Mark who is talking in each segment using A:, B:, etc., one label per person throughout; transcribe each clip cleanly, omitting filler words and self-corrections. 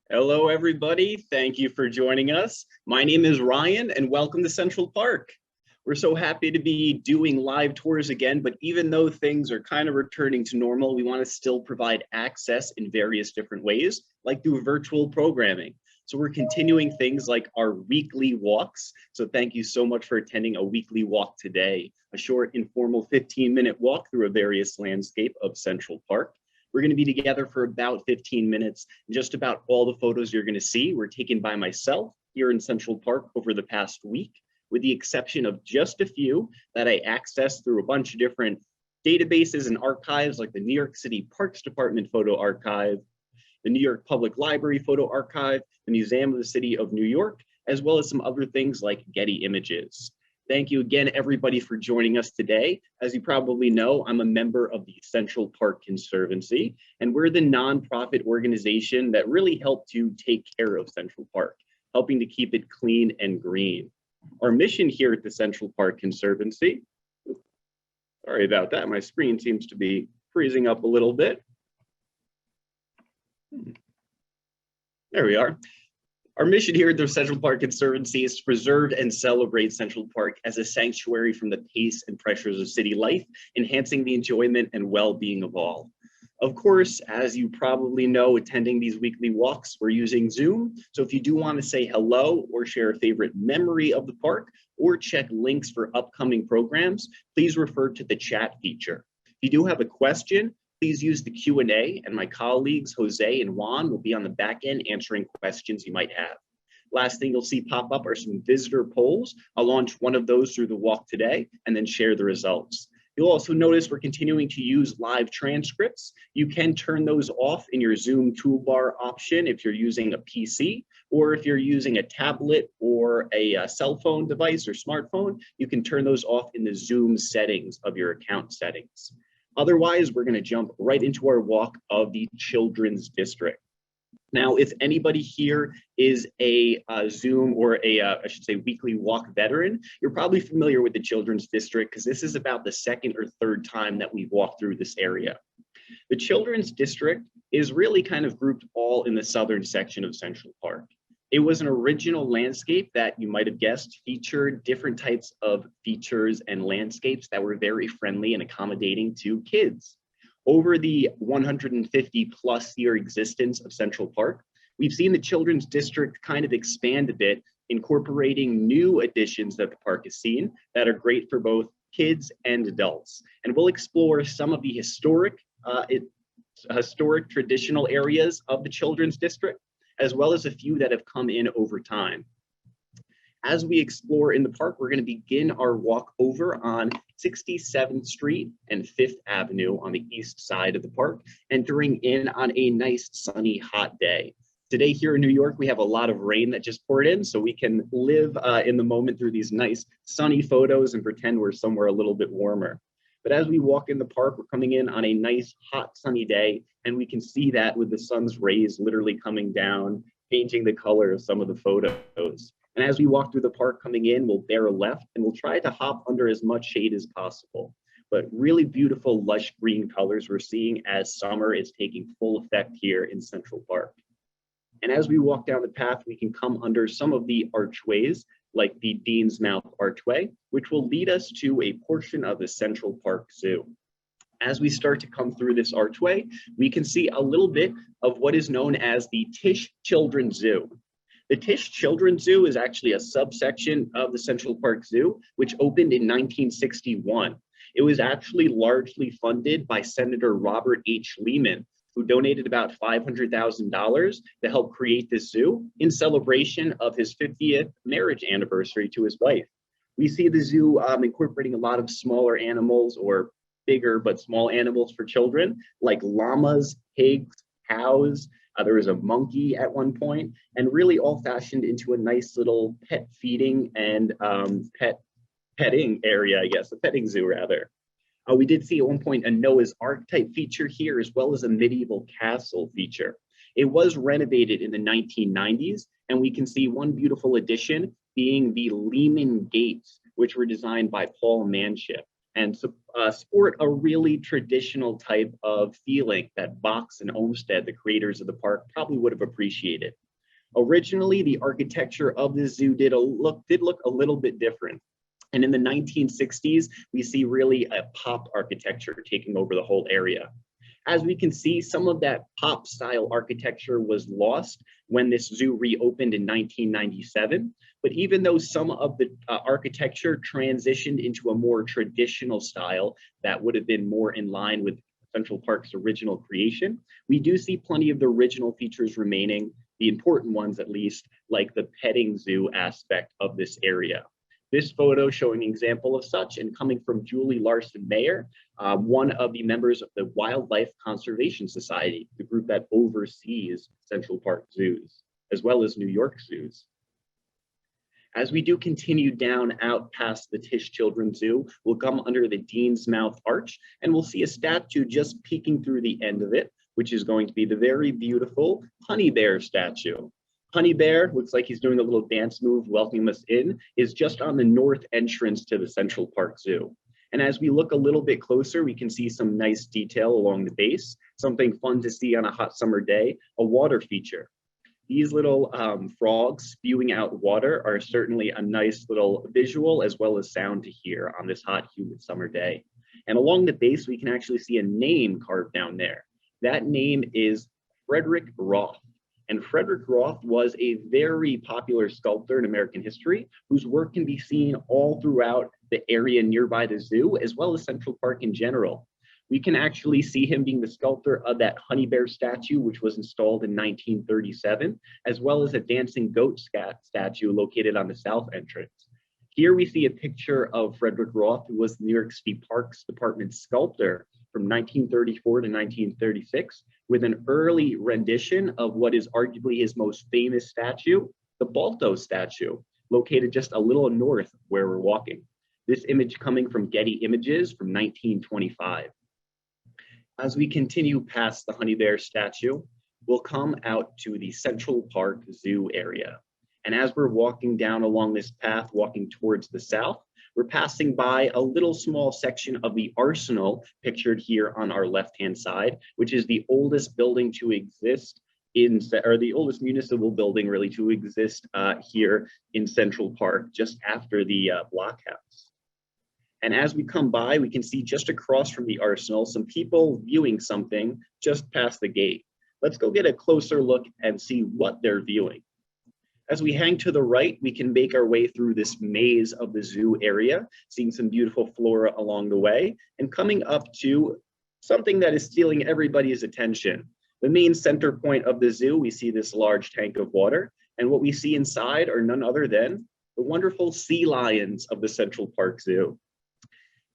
A: Hello, everybody. Thank you for joining us. My name is Ryan, and welcome to Central Park. We're so happy to be doing live tours again, but even though things are kind of returning to normal, we want to still provide access in various different ways, like through virtual programming. So we're continuing things like our weekly walks. So thank you so much for attending a weekly walk today, a short, informal 15-minute walk through a various landscape of Central Park. We're going to be together for about 15 minutes. Just about all the photos you're going to see were taken by myself here in Central Park over the past week, with the exception of just a few that I accessed through a bunch of different databases and archives, like the New York City Parks Department Photo Archive, the New York Public Library Photo Archive, the Museum of the City of New York, as well as some other things like Getty Images. Thank you again, everybody, for joining us today. As you probably know, I'm a member of the Central Park Conservancy, and we're the nonprofit organization that really helped to take care of Central Park, helping to keep it clean and green. Our mission here at the Central Park Conservancy, sorry about that, my screen seems to be freezing up a little bit. There we are. Our mission here at the Central Park Conservancy is to preserve and celebrate Central Park as a sanctuary from the pace and pressures of city life, enhancing the enjoyment and well-being of all. Of course, as you probably know, attending these weekly walks, we're using Zoom. So if you do want to say hello or share a favorite memory of the park or check links for upcoming programs, please refer to the chat feature. If you do have a question, please use the Q&A, and my colleagues, Jose and Juan, will be on the back end answering questions you might have. Last thing you'll see pop up are some visitor polls. I'll launch one of those through the walk today and then share the results. You'll also notice we're continuing to use live transcripts. You can turn those off in your Zoom toolbar option if you're using a PC, or if you're using a tablet or a cell phone device or smartphone, you can turn those off in the Zoom settings of your account settings. Otherwise, we're going to jump right into our walk of the Children's District. Now, if anybody here is a Zoom or I should say weekly walk veteran, you're probably familiar with the Children's District because this is about the second or third time that we've walked through this area. The Children's District is really kind of grouped all in the southern section of Central Park. It was an original landscape that you might have guessed featured different types of features and landscapes that were very friendly and accommodating to kids. Over the 150 plus year existence of Central Park, we've seen the Children's District kind of expand a bit, incorporating new additions that the park has seen that are great for both kids and adults. And we'll explore some of the historic traditional areas of the Children's District, as well as a few that have come in over time. As we explore in the park, we're going to begin our walk over on 67th Street and 5th Avenue on the east side of the park, entering in on a nice sunny hot day. Today here in New York, we have a lot of rain that just poured in, so we can live in the moment through these nice sunny photos and pretend we're somewhere a little bit warmer. But as we walk in the park, we're coming in on a nice hot sunny day, and we can see that with the sun's rays literally coming down, changing the color of some of the photos. And as we walk through the park coming in, we'll bear a left and we'll try to hop under as much shade as possible. But really beautiful lush green colors we're seeing as summer is taking full effect here in Central Park. And as we walk down the path, we can come under some of the archways, like the Dean's Mouth Archway, which will lead us to a portion of the Central Park Zoo. As we start to come through this archway, we can see a little bit of what is known as the Tisch Children's Zoo. The Tisch Children's Zoo is actually a subsection of the Central Park Zoo, which opened in 1961. It was actually largely funded by Senator Robert H. Lehman, who donated about $500,000 to help create this zoo in celebration of his 50th marriage anniversary to his wife. We see the zoo incorporating a lot of smaller animals, or bigger but small animals for children, like llamas, pigs, cows. There was a monkey at one point, and really all fashioned into a nice little pet feeding and petting area, I guess, a petting zoo rather. We did see at one point a Noah's Ark type feature here, as well as a medieval castle feature. It was renovated in the 1990s, and we can see one beautiful addition being the Lehman Gates, which were designed by Paul Manship. and sport a really traditional type of feeling that Box and Olmsted, the creators of the park, probably would have appreciated. Originally, the architecture of the zoo did look a little bit different. And in the 1960s, we see really a pop architecture taking over the whole area. As we can see, some of that pop style architecture was lost when this zoo reopened in 1997. But even though some of the architecture transitioned into a more traditional style that would have been more in line with Central Park's original creation, we do see plenty of the original features remaining, the important ones at least, like the petting zoo aspect of this area. This photo showing an example of such, and coming from Julie Larson Mayer, one of the members of the Wildlife Conservation Society, the group that oversees Central Park zoos, as well as New York zoos. As we do continue down out past the Tisch Children's Zoo, we'll come under the Dean's Mouth Arch, and we'll see a statue just peeking through the end of it, which is going to be the very beautiful Honey Bear statue. Honey Bear, looks like he's doing a little dance move, welcoming us in, is just on the north entrance to the Central Park Zoo. And as we look a little bit closer, we can see some nice detail along the base, something fun to see on a hot summer day, a water feature. These little frogs spewing out water are certainly a nice little visual as well as sound to hear on this hot, humid summer day. And along the base, we can actually see a name carved down there. That name is Frederick Roth. And Frederick Roth was a very popular sculptor in American history, whose work can be seen all throughout the area nearby the zoo, as well as Central Park in general. We can actually see him being the sculptor of that honey bear statue, which was installed in 1937, as well as a dancing goat statue located on the south entrance. Here we see a picture of Frederick Roth, who was the New York City Parks Department sculptor from 1934 to 1936, with an early rendition of what is arguably his most famous statue, the Balto statue, located just a little north of where we're walking. This image coming from Getty Images from 1925. As we continue past the Honey Bear statue, we'll come out to the Central Park Zoo area. And as we're walking down along this path, walking towards the south, we're passing by a little small section of the Arsenal pictured here on our left-hand side, which is the oldest building to exist or the oldest municipal building really to exist here in Central Park, just after the blockhouse. And as we come by, we can see just across from the Arsenal, some people viewing something just past the gate. Let's go get a closer look and see what they're viewing. As we hang to the right, we can make our way through this maze of the zoo area, seeing some beautiful flora along the way, and coming up to something that is stealing everybody's attention. The main center point of the zoo, we see this large tank of water, and what we see inside are none other than the wonderful sea lions of the Central Park Zoo.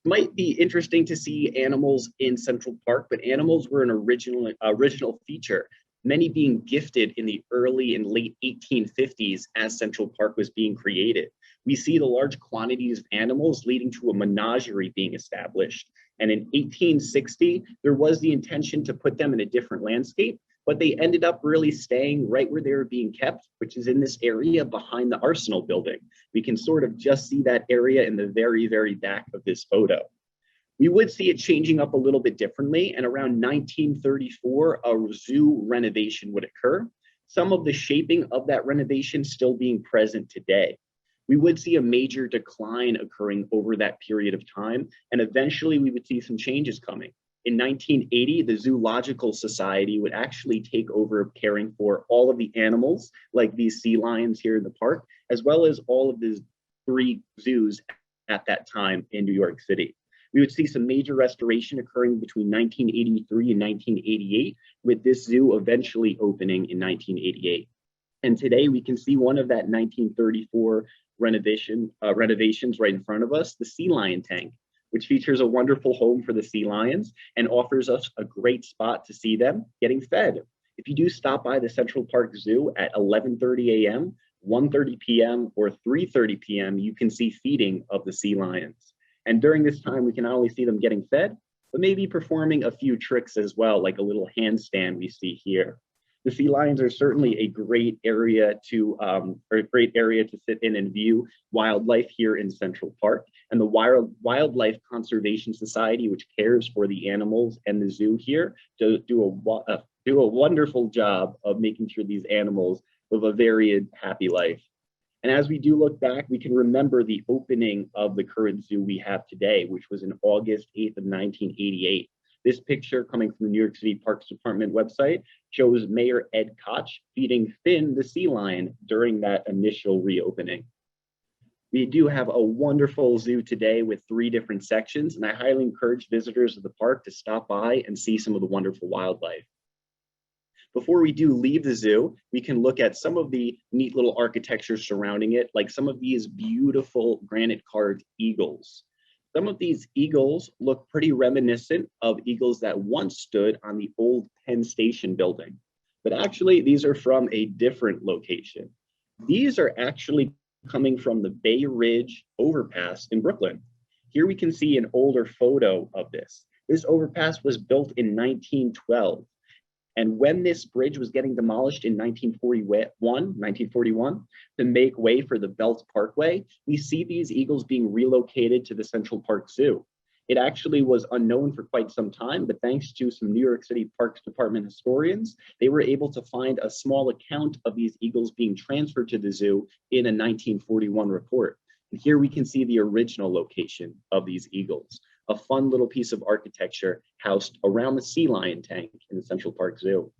A: It might be interesting to see animals in Central Park, but animals were an original feature, many being gifted in the early and late 1850s as Central Park was being created. We see the large quantities of animals leading to a menagerie being established. And in 1860, there was the intention to put them in a different landscape, but they ended up really staying right where they were being kept, which is in this area behind the Arsenal building. We can sort of just see that area in the very, very back of this photo. We would see it changing up a little bit differently, and around 1934, a zoo renovation would occur. Some of the shaping of that renovation still being present today. We would see a major decline occurring over that period of time, and eventually we would see some changes coming. In 1980, the Zoological Society would actually take over caring for all of the animals, like these sea lions here in the park, as well as all of the 3 zoos at that time in New York City. We would see some major restoration occurring between 1983 and 1988, with this zoo eventually opening in 1988. And today we can see one of that 1934 renovations right in front of us, the sea lion tank, which features a wonderful home for the sea lions and offers us a great spot to see them getting fed. If you do stop by the Central Park Zoo at 11:30 a.m., 1:30 p.m., or 3:30 p.m., you can see feeding of the sea lions. And during this time, we can not only see them getting fed, but maybe performing a few tricks as well, like a little handstand we see here. The sea lions are certainly a great area to sit in and view wildlife here in Central Park. And the Wildlife Conservation Society, which cares for the animals and the zoo here, do a wonderful job of making sure these animals live a very happy life. And as we do look back, we can remember the opening of the current zoo we have today, which was in August 8th of 1988. This picture coming from the New York City Parks Department website shows Mayor Ed Koch feeding Finn the sea lion during that initial reopening. We do have a wonderful zoo today with 3 different sections, and I highly encourage visitors of the park to stop by and see some of the wonderful wildlife. Before we do leave the zoo, we can look at some of the neat little architecture surrounding it, like some of these beautiful granite carved eagles. Some of these eagles look pretty reminiscent of eagles that once stood on the old Penn Station building, but actually these are from a different location. These are actually coming from the Bay Ridge overpass in Brooklyn. Here we can see an older photo of this. This overpass was built in 1912. And when this bridge was getting demolished in 1941, to make way for the Belt Parkway, we see these eagles being relocated to the Central Park Zoo. It actually was unknown for quite some time, but thanks to some New York City Parks Department historians, they were able to find a small account of these eagles being transferred to the zoo in a 1941 report. And here we can see the original location of these eagles. A fun little piece of architecture housed around the sea lion tank in the Central Park Zoo.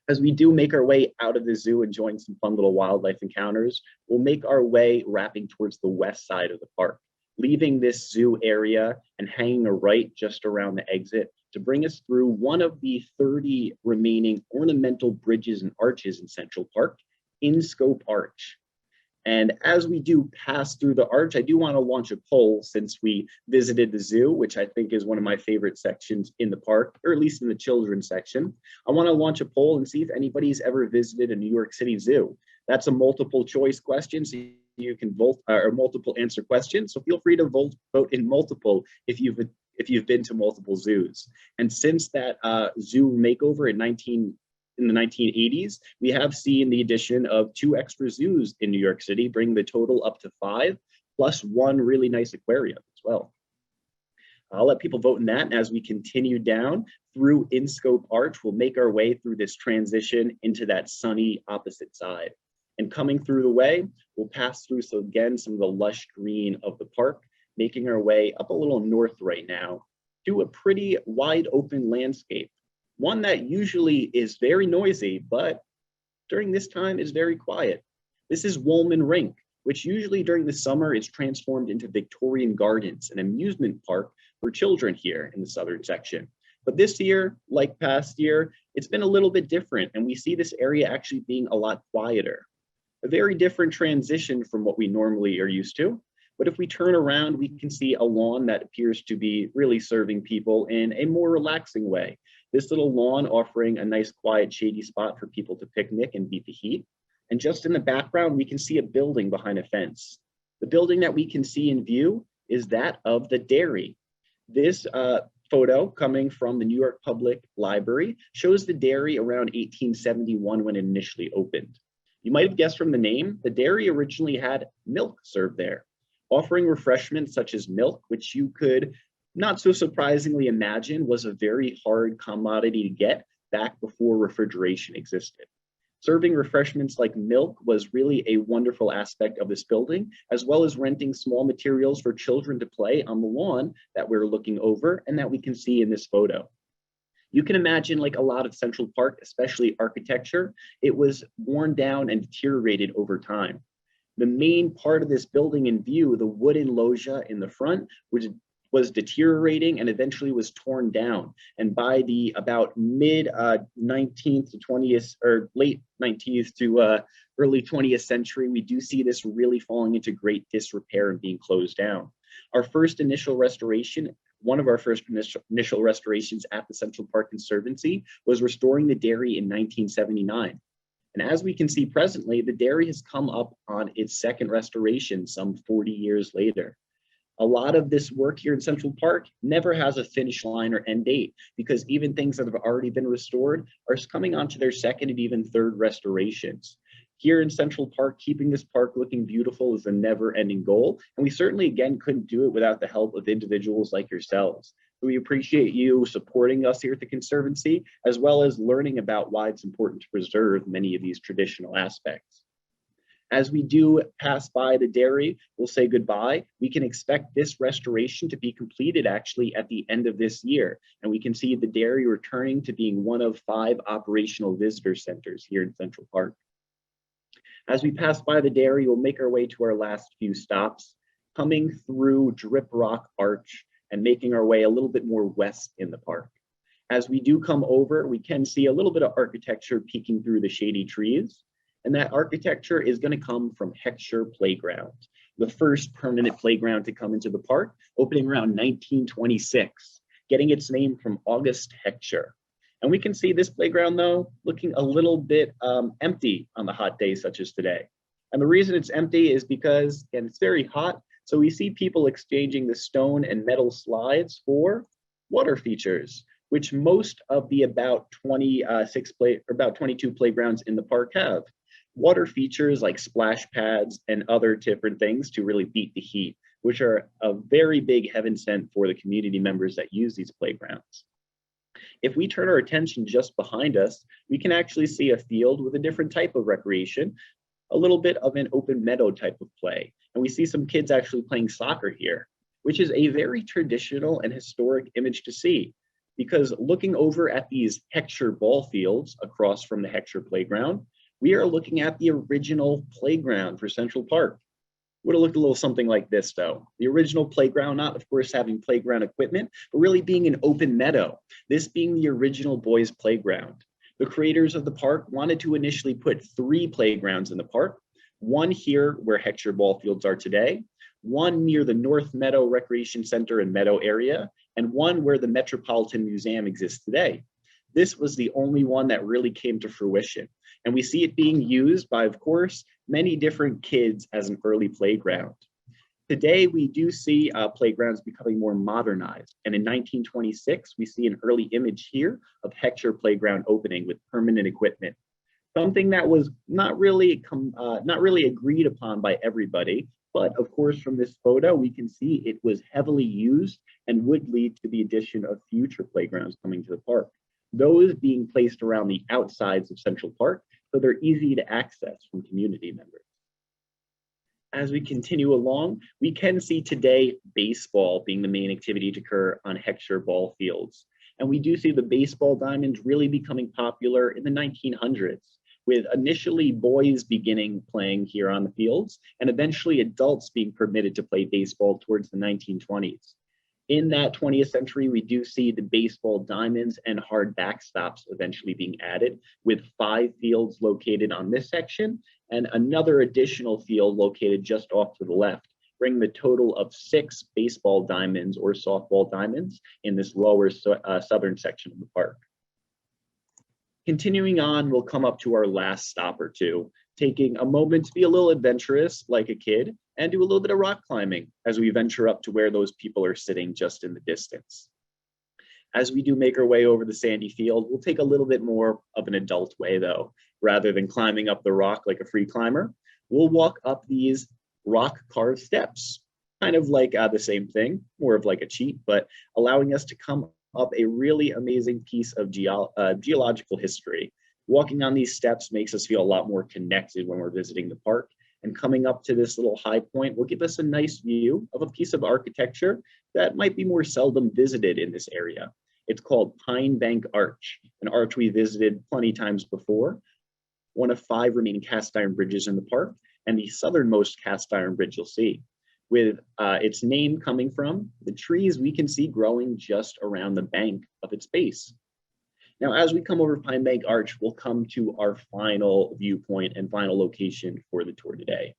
A: As we do make our way out of the zoo, enjoying some fun little wildlife encounters, we'll make our way wrapping towards the west side of the park, leaving this zoo area and hanging a right just around the exit to bring us through one of the 30 remaining ornamental bridges and arches in Central Park, In-Scope Arch. And as we do pass through the arch, I do want to launch a poll since we visited the zoo, which I think is one of my favorite sections in the park, or at least in the children's section. I want to launch a poll and see if anybody's ever visited a New York City zoo. That's a multiple choice question, so you can vote, or multiple answer question. So feel free to vote in multiple if you've been to multiple zoos. And since that zoo makeover in the 1980s, we have seen the addition of 2 extra zoos in New York City, bringing the total up to 5, plus 1 really nice aquarium as well. I'll let people vote in that. And as we continue down through In-Scope Arch, we'll make our way through this transition into that sunny opposite side. And coming through the way, we'll pass through, so again, some of the lush green of the park, making our way up a little north right now to a pretty wide open landscape. One that usually is very noisy, but during this time is very quiet. This is Woolman Rink, which usually during the summer is transformed into Victorian Gardens, an amusement park for children here in the southern section. But this year, like past year, it's been a little bit different, and we see this area actually being a lot quieter. A very different transition from what we normally are used to. But if we turn around, we can see a lawn that appears to be really serving people in a more relaxing way. This little lawn offering a nice, quiet, shady spot for people to picnic and beat the heat. And just in the background, we can see a building behind a fence. The building that we can see in view is that of the dairy. This photo coming from the New York Public Library shows the dairy around 1871 when it initially opened. You might have guessed from the name, the dairy originally had milk served there, offering refreshments such as milk, which you could not so surprisingly imagine was a very hard commodity to get back before refrigeration existed. Serving refreshments like milk was really a wonderful aspect of this building, as well as renting small materials for children to play on the lawn that we're looking over and that we can see in this photo. You can imagine, like a lot of Central Park, especially architecture, it was worn down and deteriorated over time. The main part of this building in view, the wooden loggia in the front, which was deteriorating and eventually was torn down. And by the about mid 19th to 20th, or late 19th to early 20th century, we do see this really falling into great disrepair and being closed down. Our first initial restoration, one of our first initial restorations at the Central Park Conservancy, was restoring the dairy in 1979. And as we can see presently, the dairy has come up on its second restoration some 40 years later. A lot of this work here in Central Park never has a finish line or end date because even things that have already been restored are coming onto their second and even third restorations. Here in Central Park, keeping this park looking beautiful is a never-ending goal, and we certainly, again, couldn't do it without the help of individuals like yourselves. We appreciate you supporting us here at the Conservancy, as well as learning about why it's important to preserve many of these traditional aspects. As we do pass by the dairy, we'll say goodbye. We can expect this restoration to be completed actually at the end of this year, and we can see the dairy returning to being one of 5 operational visitor centers here in Central Park. As we pass by the dairy, we'll make our way to our last few stops, coming through Drip Rock Arch and making our way a little bit more west in the park. As we do come over, we can see a little bit of architecture peeking through the shady trees, and that architecture is going to come from Heckscher Playground, the first permanent playground to come into the park, opening around 1926, getting its name from August Heckscher. And we can see this playground, though, looking a little bit empty on the hot days such as today. And the reason it's empty is because, again, it's very hot. So we see people exchanging the stone and metal slides for water features, which most of the about 22 playgrounds in the park have. Water features like splash pads and other different things to really beat the heat, which are a very big heaven sent for the community members that use these playgrounds. If we turn our attention just behind us, we can actually see a field with a different type of recreation, a little bit of an open meadow type of play. And we see some kids actually playing soccer here, which is a very traditional and historic image to see, because looking over at these Heckscher ball fields across from the Heckscher playground, we are looking at the original playground for Central Park. Would have looked a little something like this, though. The original playground, not of course having playground equipment, but really being an open meadow, this being the original boys' playground. The creators of the park wanted to initially put 3 playgrounds in the park, one here where Heckscher ball fields are today, one near the North Meadow Recreation Center and Meadow area, and one where the Metropolitan Museum exists today. This was the only one that really came to fruition. And we see it being used by, of course, many different kids as an early playground. Today, we do see playgrounds becoming more modernized. And in 1926, we see an early image here of Heckscher Playground opening with permanent equipment. Something that was not really agreed upon by everybody, but of course, from this photo, we can see it was heavily used and would lead to the addition of future playgrounds coming to the park. Those being placed around the outsides of Central Park, so they're easy to access from community members. As we continue along, we can see today baseball being the main activity to occur on Heckscher ball fields. And we do see the baseball diamonds really becoming popular in the 1900s, with initially boys beginning playing here on the fields, and eventually adults being permitted to play baseball towards the 1920s. In that 20th century, we do see the baseball diamonds and hard backstops eventually being added, with 5 fields located on this section and another additional field located just off to the left, bringing the total of 6 baseball diamonds or softball diamonds in this lower southern section of the park. Continuing on, we'll come up to our last stop or two, taking a moment to be a little adventurous like a kid and do a little bit of rock climbing as we venture up to where those people are sitting just in the distance. As we do make our way over the sandy field, we'll take a little bit more of an adult way though. Rather than climbing up the rock like a free climber, we'll walk up these rock carved steps, kind of like the same thing, more of like a cheat, but allowing us to come up a really amazing piece of geological history. Walking on these steps makes us feel a lot more connected when we're visiting the park, and coming up to this little high point will give us a nice view of a piece of architecture that might be more seldom visited in this area. It's called Pine Bank Arch, an arch we visited plenty times before, one of 5 remaining cast iron bridges in the park, and the southernmost cast iron bridge you'll see, with its name coming from the trees we can see growing just around the bank of its base. Now, as we come over Pine Bank Arch, we'll come to our final viewpoint and final location for the tour today.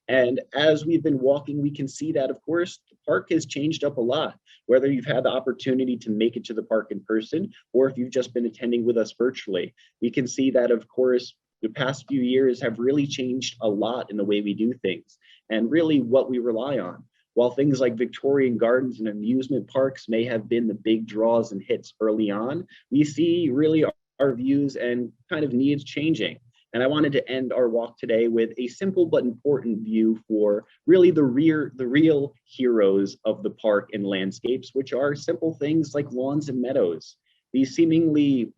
A: And as we've been walking, we can see that, of course, the park has changed up a lot, whether you've had the opportunity to make it to the park in person, or if you've just been attending with us virtually. We can see that, of course, the past few years have really changed a lot in the way we do things and really what we rely on. While things like Victorian gardens and amusement parks may have been the big draws and hits early on, we see really our views and kind of needs changing. And I wanted to end our walk today with a simple but important view for really the real heroes of the park and landscapes, which are simple things like lawns and meadows. These seemingly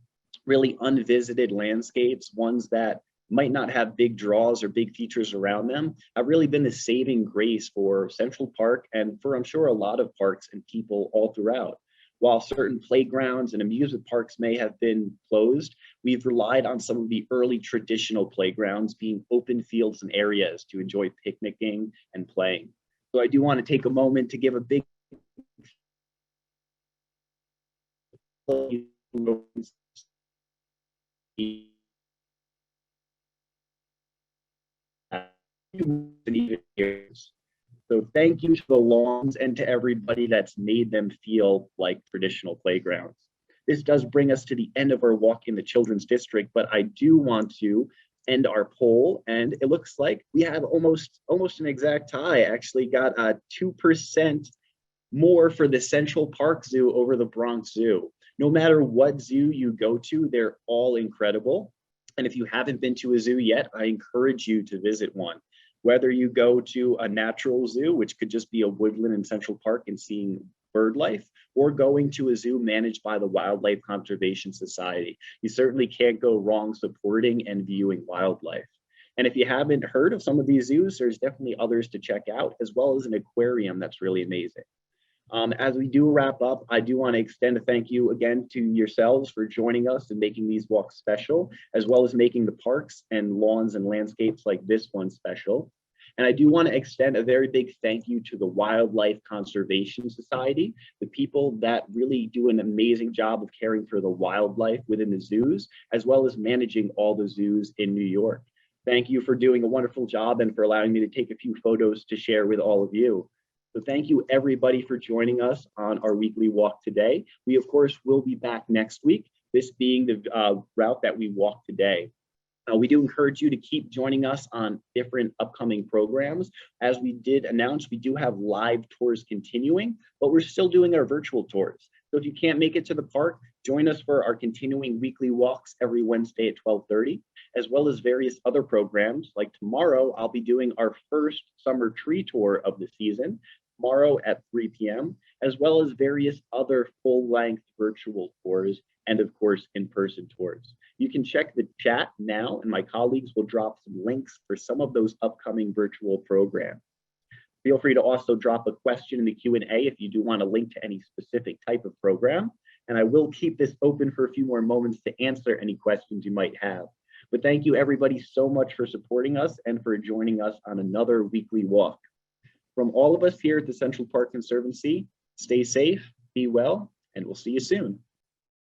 A: really unvisited landscapes, ones that might not have big draws or big features around them, have really been the saving grace for Central Park and for, I'm sure, a lot of parks and people all throughout. While certain playgrounds and amusement parks may have been closed, we've relied on some of the early traditional playgrounds being open fields and areas to enjoy picnicking and playing. So I do want to take a moment to give a big So thank you to the lawns and to everybody that's made them feel like traditional playgrounds. This does bring us to the end of our walk in the Children's District, but I do want to end our poll, and it looks like we have almost an exact tie. Actually got 2% more for the Central Park Zoo over the Bronx Zoo. No matter what zoo you go to, they're all incredible. And if you haven't been to a zoo yet, I encourage you to visit one. Whether you go to a natural zoo, which could just be a woodland in Central Park and seeing bird life, or going to a zoo managed by the Wildlife Conservation Society, you certainly can't go wrong supporting and viewing wildlife. And if you haven't heard of some of these zoos, there's definitely others to check out, as well as an aquarium that's really amazing. As we do wrap up, I do want to extend a thank you again to yourselves for joining us and making these walks special, as well as making the parks and lawns and landscapes like this one special. And I do want to extend a very big thank you to the Wildlife Conservation Society, the people that really do an amazing job of caring for the wildlife within the zoos, as well as managing all the zoos in New York. Thank you for doing a wonderful job and for allowing me to take a few photos to share with all of you. So thank you everybody for joining us on our weekly walk today. We of course will be back next week, this being the route that we walked today. We do encourage you to keep joining us on different upcoming programs. As we did announce, we do have live tours continuing, but we're still doing our virtual tours. So if you can't make it to the park, join us for our continuing weekly walks every Wednesday at 12:30, as well as various other programs. Like tomorrow, I'll be doing our first summer tree tour of the season, tomorrow at 3 p.m., as well as various other full-length virtual tours and of course, in-person tours. You can check the chat now and my colleagues will drop some links for some of those upcoming virtual programs. Feel free to also drop a question in the Q&A if you do want to link to any specific type of program. And I will keep this open for a few more moments to answer any questions you might have. But thank you everybody so much for supporting us and for joining us on another weekly walk. From all of us here at the Central Park Conservancy, stay safe, be well, and we'll see you soon.